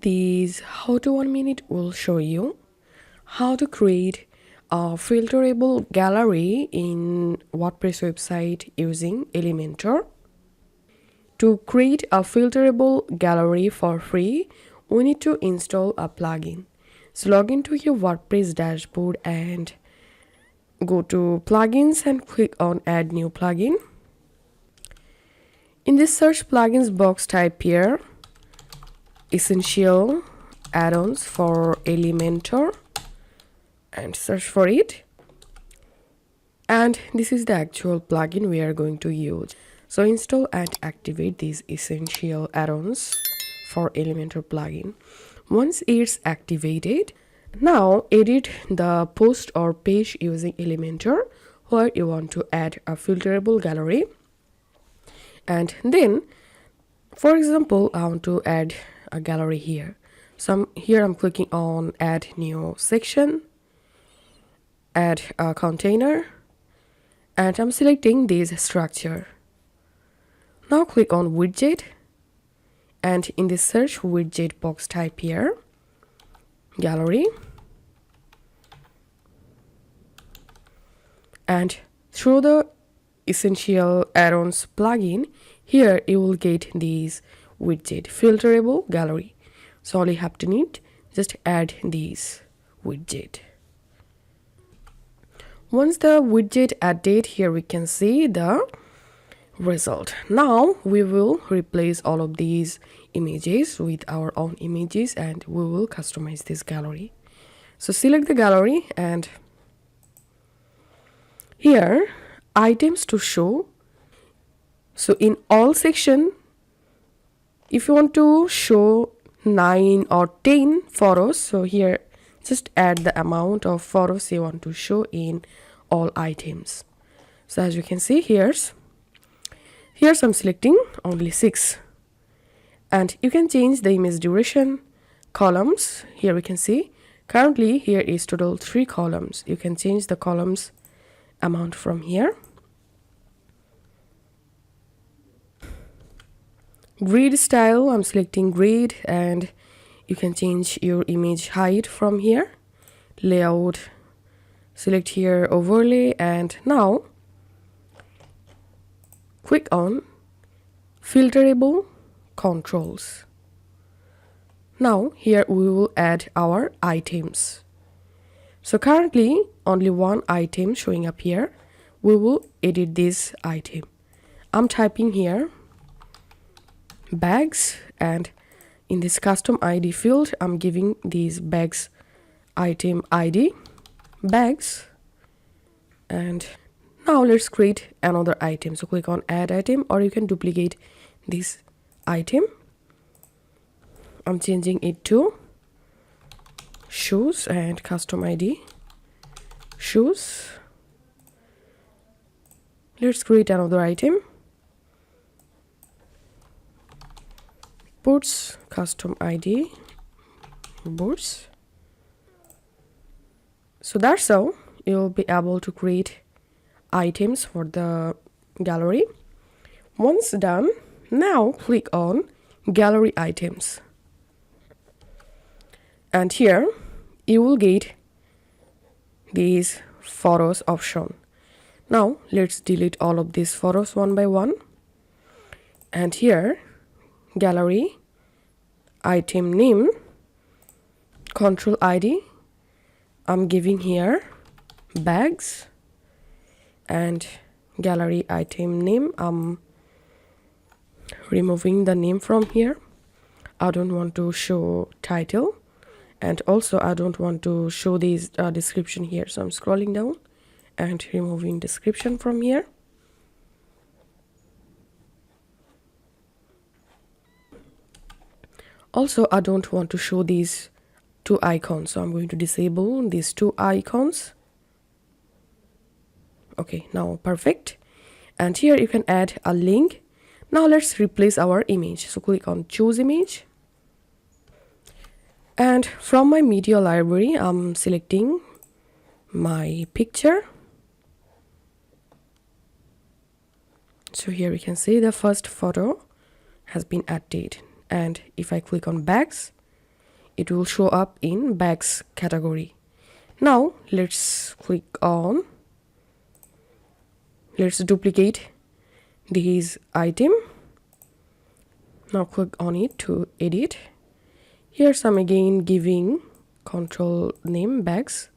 These how to 1 minute will show you how to create a filterable gallery in WordPress website using Elementor. To create a filterable gallery for free, we need to install a plugin. So log into your WordPress dashboard and go to plugins and click on add new plugin. In this search plugins box, type here essential add-ons for Elementor and search for it. And this is the actual plugin we are going to use. So install and activate these essential add-ons for Elementor plugin. Once it's activated, now edit the post or page using Elementor where you want to add a filterable gallery. And then, for example, I want to add a gallery here. So here I'm clicking on add new section, add a container, and I'm selecting this structure. Now click on widget, and in the search widget box type here gallery, and through the essential add-ons plugin, here you will get these widget filterable gallery. So all you have to need, just add these widget. Once the widget added, here we can see the result. Now we will replace all of these images with our own images and we will customize this gallery. So select the gallery and here items to show. So in all section, if you want to show 9 or 10 photos, so here just add the amount of photos you want to show in all items. So as you can see, here's I'm selecting only 6, and you can change the image duration, columns. Here we can see currently here is total 3 columns. You can change the columns amount from here. Grid style, I'm selecting grid, and you can change your image height from here. Layout, select here overlay, and now click on filterable controls. Now here we will add our items. So currently only one item showing up here. We will edit this item. I'm typing here bags, and in this custom ID field I'm giving these bags item ID bags. And now let's create another item. So click on add item, or you can duplicate this item. I'm changing it to shoes and custom ID shoes. Let's create another item, boots, custom ID boots. So that's how you'll be able to create items for the gallery. Once done, now click on gallery items, and here you will get these photos option. Now let's delete all of these photos one by one, and here gallery item name control ID, I'm giving here bags, and gallery item name, I'm removing the name from here. I don't want to show title, and also I don't want to show this description here, so I'm scrolling down and removing description from here. Also I don't want to show these 2 icons, so I'm going to disable these 2 icons. Okay, now perfect. And here you can add a link. Now let's replace our image. So click on choose image, and from my media library I'm selecting my picture. So here we can see the first photo has been added, and if I click on bags, it will show up in bags category. Now let's duplicate this item. Now click on it to edit. Here's I'm again giving control name bags,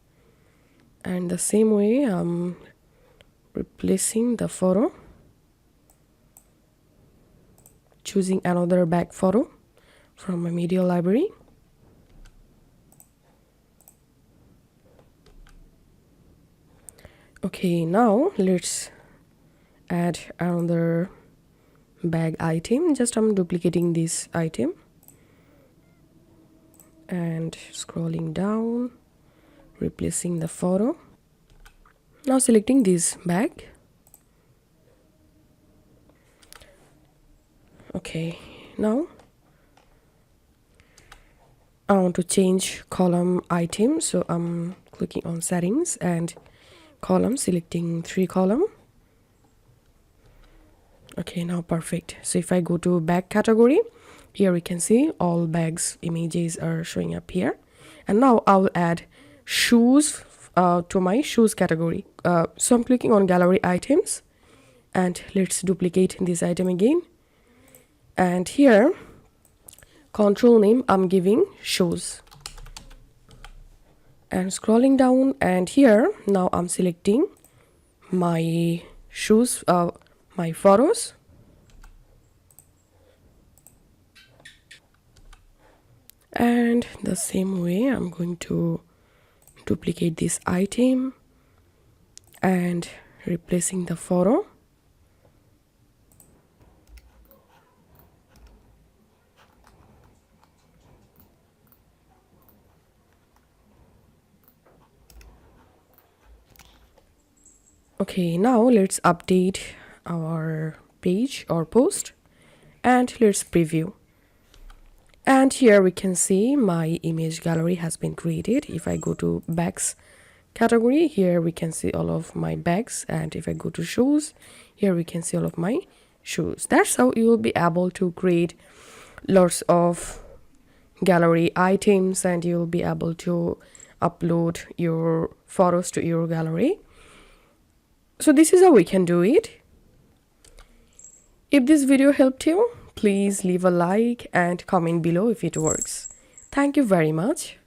and the same way I'm replacing the photo, choosing another bag photo from my media library. Okay, now let's add another bag item. Just I'm duplicating this item and scrolling down, replacing the photo. Now selecting this bag. Okay, now I want to change column item, so I'm clicking on settings and column, selecting 3 column. Okay, now perfect. So if I go to bag category, here we can see all bags images are showing up here. And now I'll add shoes to my shoes category. So I'm clicking on gallery items, and let's duplicate this item again. And here control name I'm giving shoes, and scrolling down, and here now I'm selecting my shoes, my photos, and the same way I'm going to duplicate this item and replacing the photo. Okay, now let's update our page or post, and let's preview. And here we can see my image gallery has been created. If I go to bags category, here we can see all of my bags, and if I go to shoes, here we can see all of my shoes. That's how you will be able to create lots of gallery items, and you'll be able to upload your photos to your gallery. So this is how we can do it. If this video helped you, please leave a like and comment below if it works. Thank you very much.